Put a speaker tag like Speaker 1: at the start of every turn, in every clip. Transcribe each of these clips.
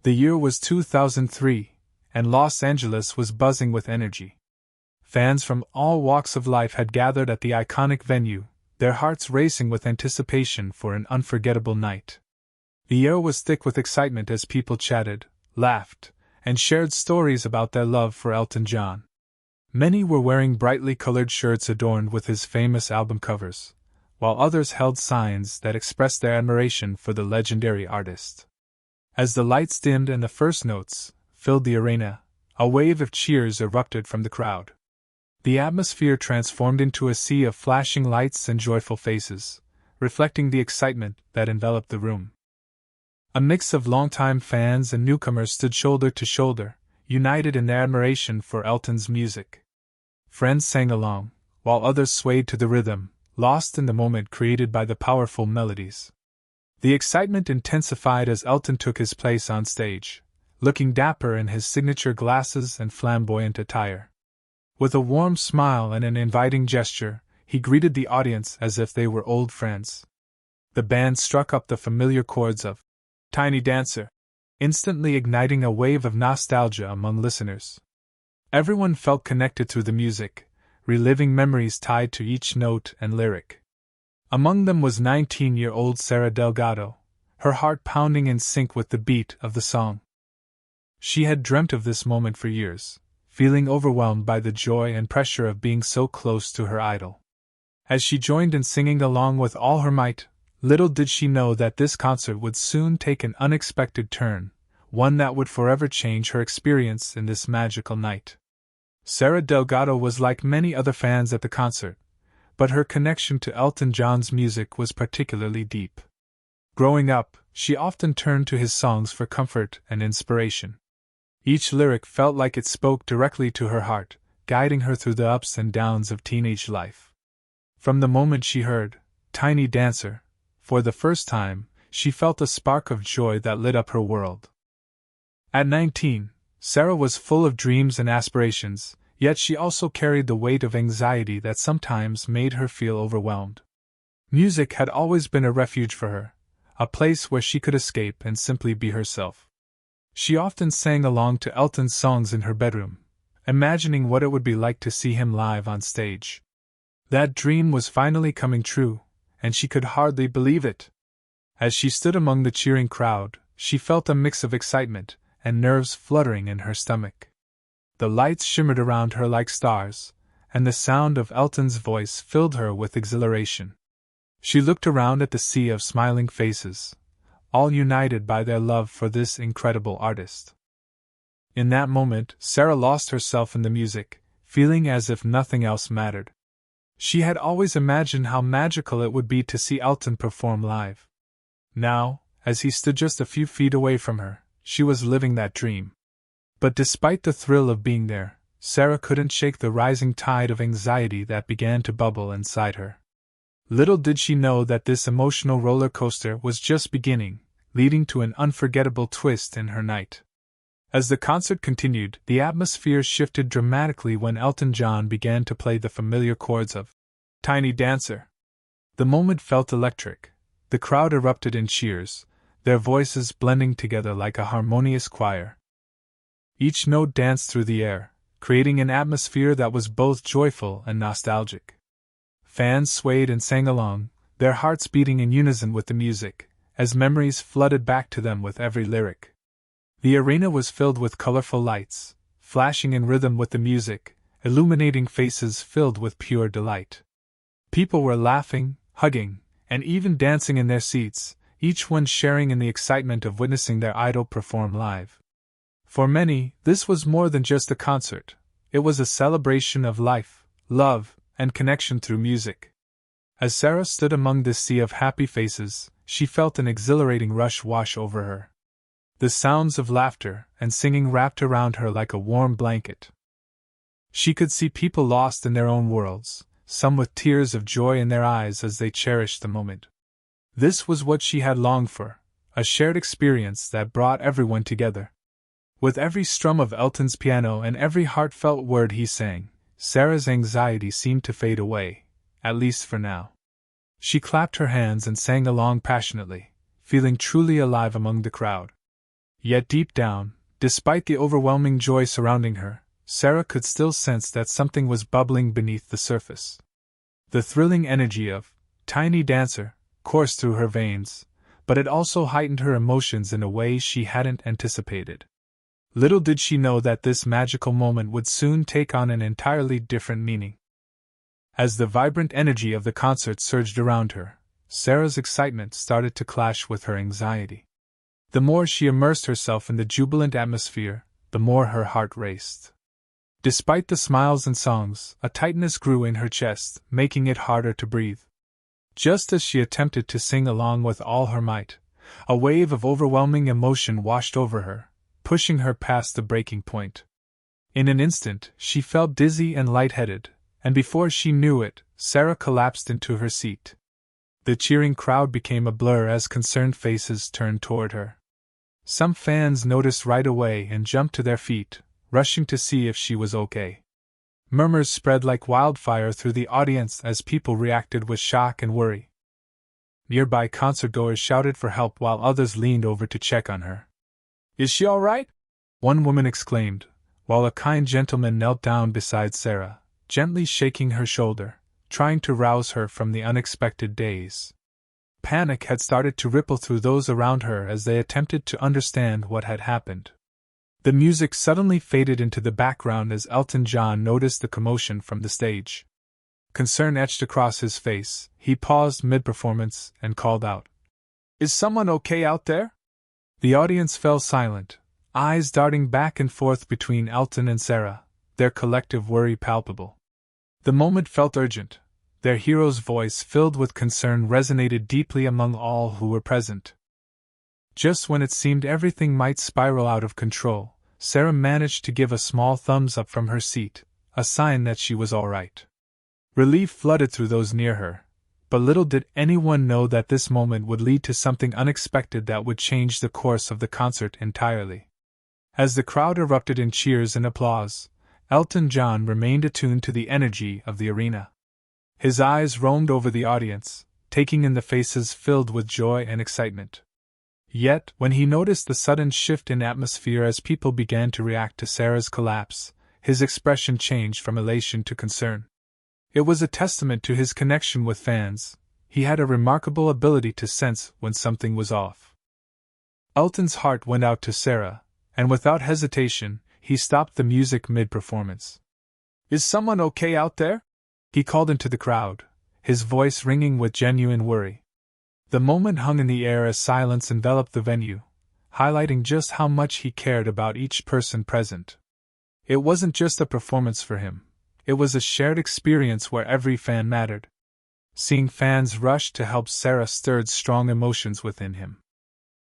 Speaker 1: The year was 2003, and Los Angeles was buzzing with energy. Fans from all walks of life had gathered at the iconic venue, their hearts racing with anticipation for an unforgettable night. The air was thick with excitement as people chatted, laughed, and shared stories about their love for Elton John. Many were wearing brightly colored shirts adorned with his famous album covers, while others held signs that expressed their admiration for the legendary artist. As the lights dimmed and the first notes filled the arena, a wave of cheers erupted from the crowd. The atmosphere transformed into a sea of flashing lights and joyful faces, reflecting the excitement that enveloped the room. A mix of longtime fans and newcomers stood shoulder to shoulder, united in their admiration for Elton's music. Friends sang along, while others swayed to the rhythm, lost in the moment created by the powerful melodies. The excitement intensified as Elton took his place on stage, looking dapper in his signature glasses and flamboyant attire. With a warm smile and an inviting gesture, he greeted the audience as if they were old friends. The band struck up the familiar chords of Tiny Dancer, instantly igniting a wave of nostalgia among listeners. Everyone felt connected through the music, reliving memories tied to each note and lyric. Among them was 19-year-old Sara Delgado, her heart pounding in sync with the beat of the song. She had dreamt of this moment for years, feeling overwhelmed by the joy and pressure of being so close to her idol. As she joined in singing along with all her might, little did she know that this concert would soon take an unexpected turn, one that would forever change her experience in this magical night. Sara Delgado was like many other fans at the concert, but her connection to Elton John's music was particularly deep. Growing up, she often turned to his songs for comfort and inspiration. Each lyric felt like it spoke directly to her heart, guiding her through the ups and downs of teenage life. From the moment she heard Tiny Dancer for the first time, she felt a spark of joy that lit up her world. At 19, Sara was full of dreams and aspirations, yet she also carried the weight of anxiety that sometimes made her feel overwhelmed. Music had always been a refuge for her, a place where she could escape and simply be herself. She often sang along to Elton's songs in her bedroom, imagining what it would be like to see him live on stage. That dream was finally coming true, and she could hardly believe it. As she stood among the cheering crowd, she felt a mix of excitement and nerves fluttering in her stomach. The lights shimmered around her like stars, and the sound of Elton's voice filled her with exhilaration. She looked around at the sea of smiling faces, all united by their love for this incredible artist. In that moment, Sara lost herself in the music, feeling as if nothing else mattered. She had always imagined how magical it would be to see Elton perform live. Now, as he stood just a few feet away from her, she was living that dream. But despite the thrill of being there, Sara couldn't shake the rising tide of anxiety that began to bubble inside her. Little did she know that this emotional roller coaster was just beginning, leading to an unforgettable twist in her night. As the concert continued, the atmosphere shifted dramatically when Elton John began to play the familiar chords of Tiny Dancer. The moment felt electric. The crowd erupted in cheers, their voices blending together like a harmonious choir. Each note danced through the air, creating an atmosphere that was both joyful and nostalgic. Fans swayed and sang along, their hearts beating in unison with the music, as memories flooded back to them with every lyric. The arena was filled with colorful lights, flashing in rhythm with the music, illuminating faces filled with pure delight. People were laughing, hugging, and even dancing in their seats, each one sharing in the excitement of witnessing their idol perform live. For many, this was more than just a concert. It was a celebration of life, love, and connection through music. As Sara stood among this sea of happy faces, she felt an exhilarating rush wash over her. The sounds of laughter and singing wrapped around her like a warm blanket. She could see people lost in their own worlds, some with tears of joy in their eyes as they cherished the moment. This was what she had longed for, a shared experience that brought everyone together. With every strum of Elton's piano and every heartfelt word he sang, Sara's anxiety seemed to fade away, at least for now. She clapped her hands and sang along passionately, feeling truly alive among the crowd. Yet deep down, despite the overwhelming joy surrounding her, Sara could still sense that something was bubbling beneath the surface. The thrilling energy of Tiny Dancer coursed through her veins, but it also heightened her emotions in a way she hadn't anticipated. Little did she know that this magical moment would soon take on an entirely different meaning. As the vibrant energy of the concert surged around her, Sara's excitement started to clash with her anxiety. The more she immersed herself in the jubilant atmosphere, the more her heart raced. Despite the smiles and songs, a tightness grew in her chest, making it harder to breathe. Just as she attempted to sing along with all her might, a wave of overwhelming emotion washed over her, pushing her past the breaking point. In an instant, she felt dizzy and lightheaded, and before she knew it, Sara collapsed into her seat. The cheering crowd became a blur as concerned faces turned toward her. Some fans noticed right away and jumped to their feet, rushing to see if she was okay. Murmurs spread like wildfire through the audience as people reacted with shock and worry. Nearby concertgoers shouted for help while others leaned over to check on her. "Is she all right?" one woman exclaimed, while a kind gentleman knelt down beside Sara, gently shaking her shoulder, trying to rouse her from the unexpected daze. Panic had started to ripple through those around her as they attempted to understand what had happened. The music suddenly faded into the background as Elton John noticed the commotion from the stage. Concern etched across his face, he paused mid-performance and called out, "Is someone okay out there?" The audience fell silent, eyes darting back and forth between Elton and Sara, their collective worry palpable. The moment felt urgent. Their hero's voice, filled with concern, resonated deeply among all who were present. Just when it seemed everything might spiral out of control, Sara managed to give a small thumbs up from her seat, a sign that she was all right. Relief flooded through those near her, but little did anyone know that this moment would lead to something unexpected that would change the course of the concert entirely. As the crowd erupted in cheers and applause, Elton John remained attuned to the energy of the arena. His eyes roamed over the audience, taking in the faces filled with joy and excitement. Yet, when he noticed the sudden shift in atmosphere as people began to react to Sara's collapse, his expression changed from elation to concern. It was a testament to his connection with fans. He had a remarkable ability to sense when something was off. Elton's heart went out to Sara, and without hesitation, he stopped the music mid-performance. "Is someone okay out there?" he called into the crowd, his voice ringing with genuine worry. The moment hung in the air as silence enveloped the venue, highlighting just how much he cared about each person present. It wasn't just a performance for him, it was a shared experience where every fan mattered. Seeing fans rush to help Sara stirred strong emotions within him.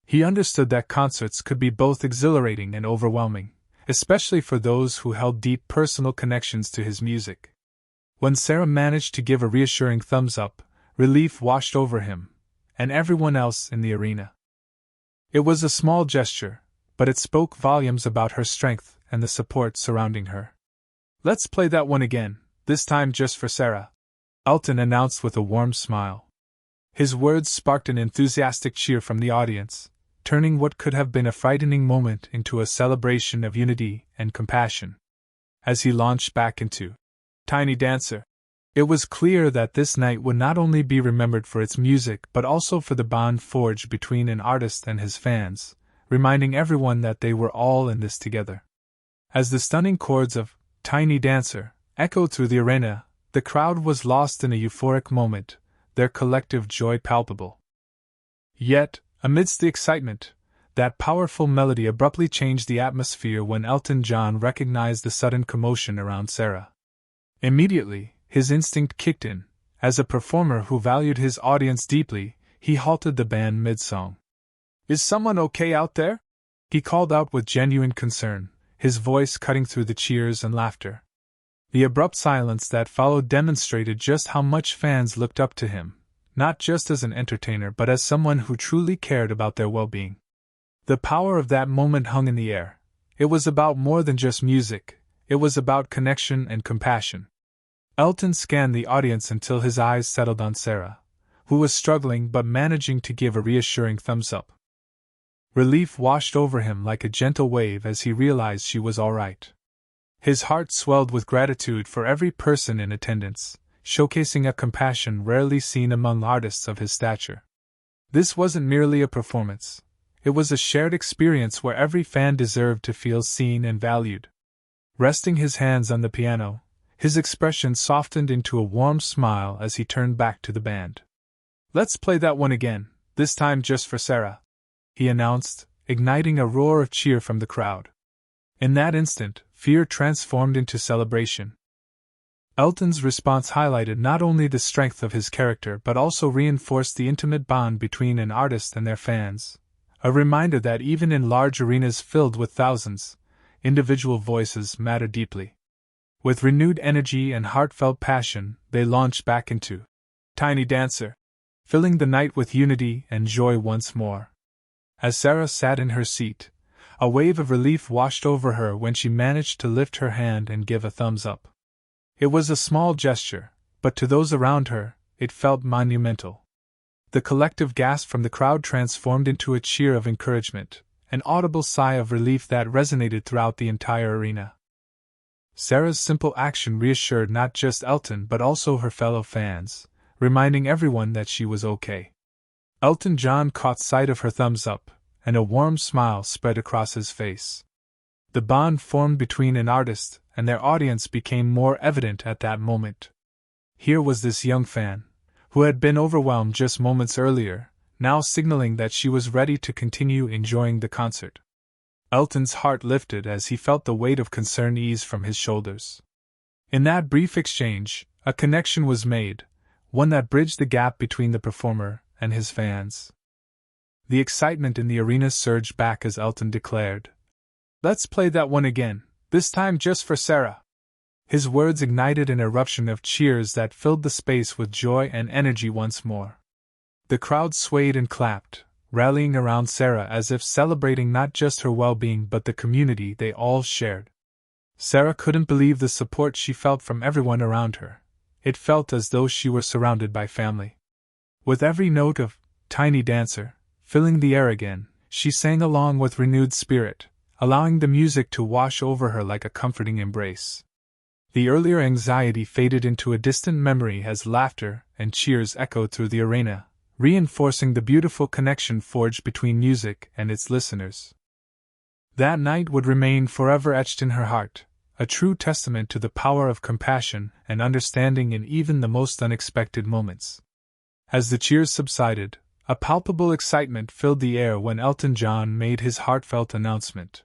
Speaker 1: He understood that concerts could be both exhilarating and overwhelming, especially for those who held deep personal connections to his music. When Sara managed to give a reassuring thumbs up, relief washed over him, and everyone else in the arena. It was a small gesture, but it spoke volumes about her strength and the support surrounding her. "Let's play that one again, this time just for Sara," Elton announced with a warm smile. His words sparked an enthusiastic cheer from the audience, turning what could have been a frightening moment into a celebration of unity and compassion. As he launched back into Tiny Dancer, it was clear that this night would not only be remembered for its music but also for the bond forged between an artist and his fans, reminding everyone that they were all in this together. As the stunning chords of Tiny Dancer echoed through the arena, the crowd was lost in a euphoric moment, their collective joy palpable. Yet, amidst the excitement, that powerful melody abruptly changed the atmosphere when Elton John recognized the sudden commotion around Sara. Immediately, his instinct kicked in. As a performer who valued his audience deeply, he halted the band mid-song. "Is someone okay out there?" he called out with genuine concern, his voice cutting through the cheers and laughter. The abrupt silence that followed demonstrated just how much fans looked up to him, not just as an entertainer but as someone who truly cared about their well-being. The power of that moment hung in the air. It was about more than just music, it was about connection and compassion. Elton scanned the audience until his eyes settled on Sara, who was struggling but managing to give a reassuring thumbs up. Relief washed over him like a gentle wave as he realized she was all right. His heart swelled with gratitude for every person in attendance, showcasing a compassion rarely seen among artists of his stature. This wasn't merely a performance. It was a shared experience where every fan deserved to feel seen and valued. Resting his hands on the piano, his expression softened into a warm smile as he turned back to the band. "Let's play that one again, this time just for Sara," he announced, igniting a roar of cheer from the crowd. In that instant, fear transformed into celebration. Elton's response highlighted not only the strength of his character but also reinforced the intimate bond between an artist and their fans, a reminder that even in large arenas filled with thousands, individual voices matter deeply. With renewed energy and heartfelt passion, they launched back into Tiny Dancer, filling the night with unity and joy once more. As Sara sat in her seat, a wave of relief washed over her when she managed to lift her hand and give a thumbs up. It was a small gesture, but to those around her, it felt monumental. The collective gasp from the crowd transformed into a cheer of encouragement, an audible sigh of relief that resonated throughout the entire arena. Sara's simple action reassured not just Elton but also her fellow fans, reminding everyone that she was okay. Elton John caught sight of her thumbs up, and a warm smile spread across his face. The bond formed between an artist and their audience became more evident at that moment. Here was this young fan, who had been overwhelmed just moments earlier, now signaling that she was ready to continue enjoying the concert. Elton's heart lifted as he felt the weight of concern ease from his shoulders. In that brief exchange, a connection was made, one that bridged the gap between the performer and his fans. The excitement in the arena surged back as Elton declared, "Let's play that one again, this time just for Sara." His words ignited an eruption of cheers that filled the space with joy and energy once more. The crowd swayed and clapped, rallying around Sara as if celebrating not just her well-being but the community they all shared. Sara couldn't believe the support she felt from everyone around her. It felt as though she were surrounded by family. With every note of Tiny Dancer filling the air again, she sang along with renewed spirit, allowing the music to wash over her like a comforting embrace. The earlier anxiety faded into a distant memory as laughter and cheers echoed through the arena, reinforcing the beautiful connection forged between music and its listeners. That night would remain forever etched in her heart, a true testament to the power of compassion and understanding in even the most unexpected moments. As the cheers subsided, a palpable excitement filled the air when Elton John made his heartfelt announcement.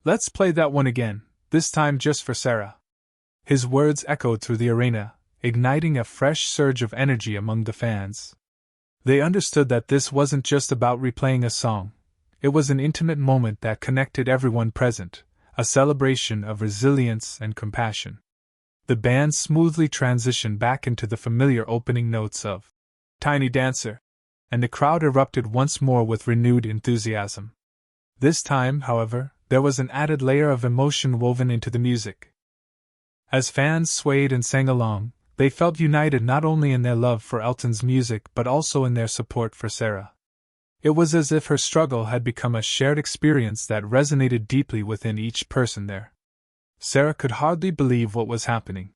Speaker 1: "Let's play that one again, this time just for Sara." His words echoed through the arena, igniting a fresh surge of energy among the fans. They understood that this wasn't just about replaying a song. It was an intimate moment that connected everyone present, a celebration of resilience and compassion. The band smoothly transitioned back into the familiar opening notes of Tiny Dancer, and the crowd erupted once more with renewed enthusiasm. This time, however, there was an added layer of emotion woven into the music. As fans swayed and sang along, they felt united not only in their love for Elton's music but also in their support for Sara. It was as if her struggle had become a shared experience that resonated deeply within each person there. Sara could hardly believe what was happening.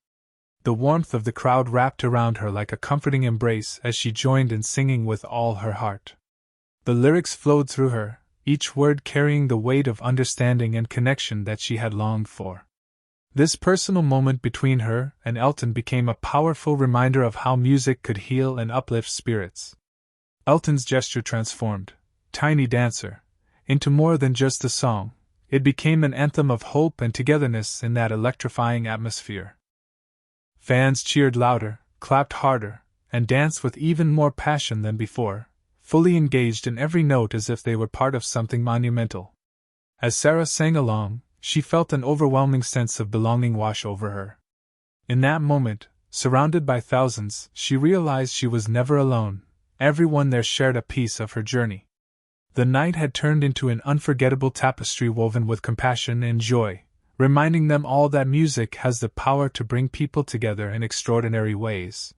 Speaker 1: The warmth of the crowd wrapped around her like a comforting embrace as she joined in singing with all her heart. The lyrics flowed through her, each word carrying the weight of understanding and connection that she had longed for. This personal moment between her and Elton became a powerful reminder of how music could heal and uplift spirits. Elton's gesture transformed Tiny Dancer into more than just a song. It became an anthem of hope and togetherness in that electrifying atmosphere. Fans cheered louder, clapped harder, and danced with even more passion than before, fully engaged in every note as if they were part of something monumental. As Sara sang along, she felt an overwhelming sense of belonging wash over her. In that moment, surrounded by thousands, she realized she was never alone. Everyone there shared a piece of her journey. The night had turned into an unforgettable tapestry woven with compassion and joy, reminding them all that music has the power to bring people together in extraordinary ways.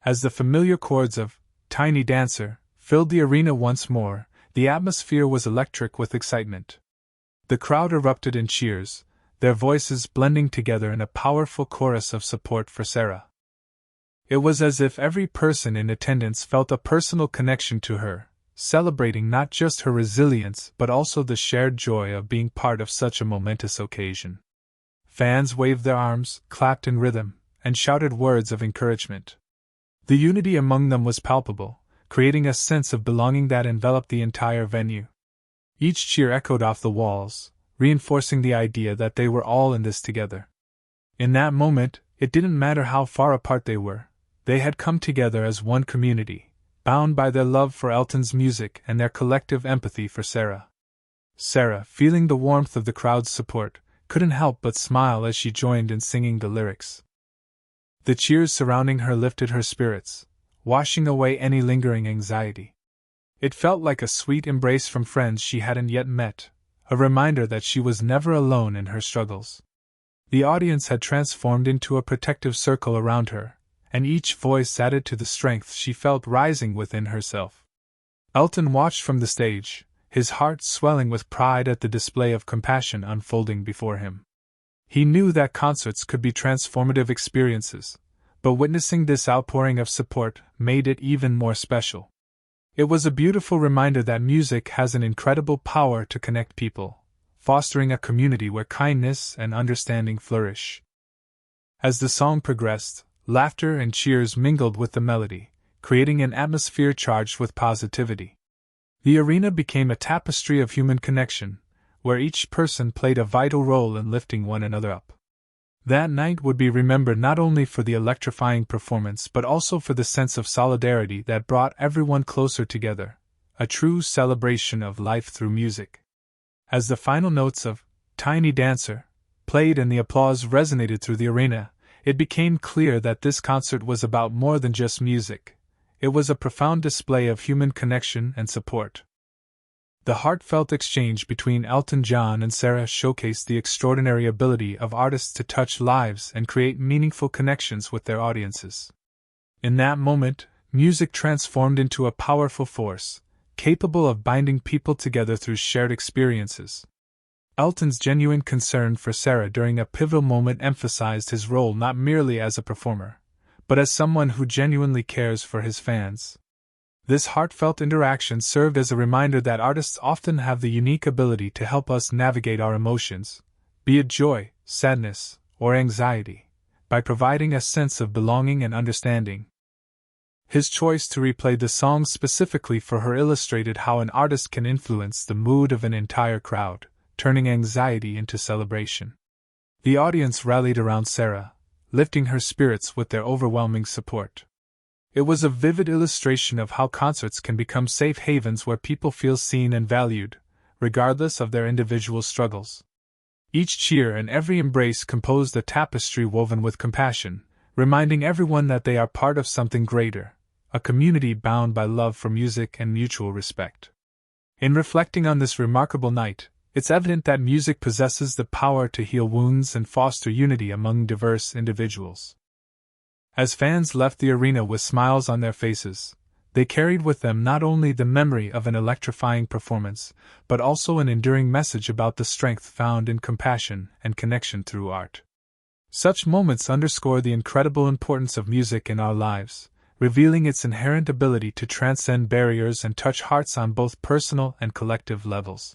Speaker 1: As the familiar chords of Tiny Dancer filled the arena once more, The atmosphere was electric with excitement. The crowd erupted in cheers, their voices blending together in a powerful chorus of support for Sara. It was as if every person in attendance felt a personal connection to her, celebrating not just her resilience but also the shared joy of being part of such a momentous occasion. Fans waved their arms, clapped in rhythm, and shouted words of encouragement. The unity among them was palpable, creating a sense of belonging that enveloped the entire venue. Each cheer echoed off the walls, reinforcing the idea that they were all in this together. In that moment, it didn't matter how far apart they had come together as one community, bound by their love for Elton's music and their collective empathy for Sara. Sara, feeling the warmth of the crowd's support, couldn't help but smile as she joined in singing the lyrics. The cheers surrounding her lifted her spirits, washing away any lingering anxiety. It felt like a sweet embrace from friends she hadn't yet met, a reminder that she was never alone in her struggles. The audience had transformed into a protective circle around her, and each voice added to the strength she felt rising within herself. Elton watched from the stage, his heart swelling with pride at the display of compassion unfolding before him. He knew that concerts could be transformative experiences, but witnessing this outpouring of support made it even more special. It was a beautiful reminder that music has an incredible power to connect people, fostering a community where kindness and understanding flourish. As the song progressed, laughter and cheers mingled with the melody, creating an atmosphere charged with positivity. The arena became a tapestry of human connection, where each person played a vital role in lifting one another up. That night would be remembered not only for the electrifying performance but also for the sense of solidarity that brought everyone closer together, a true celebration of life through music. As the final notes of Tiny Dancer played and the applause resonated through the arena, it became clear that this concert was about more than just music. It was a profound display of human connection and support. The heartfelt exchange between Elton John and Sara showcased the extraordinary ability of artists to touch lives and create meaningful connections with their audiences. In that moment, music transformed into a powerful force, capable of binding people together through shared experiences. Elton's genuine concern for Sara during a pivotal moment emphasized his role not merely as a performer, but as someone who genuinely cares for his fans. This heartfelt interaction served as a reminder that artists often have the unique ability to help us navigate our emotions, be it joy, sadness, or anxiety, by providing a sense of belonging and understanding. His choice to replay the song specifically for her illustrated how an artist can influence the mood of an entire crowd, turning anxiety into celebration. The audience rallied around Sara, lifting her spirits with their overwhelming support. It was a vivid illustration of how concerts can become safe havens where people feel seen and valued, regardless of their individual struggles. Each cheer and every embrace composed a tapestry woven with compassion, reminding everyone that they are part of something greater, a community bound by love for music and mutual respect. In reflecting on this remarkable night, it's evident that music possesses the power to heal wounds and foster unity among diverse individuals. As fans left the arena with smiles on their faces, they carried with them not only the memory of an electrifying performance, but also an enduring message about the strength found in compassion and connection through art. Such moments underscore the incredible importance of music in our lives, revealing its inherent ability to transcend barriers and touch hearts on both personal and collective levels.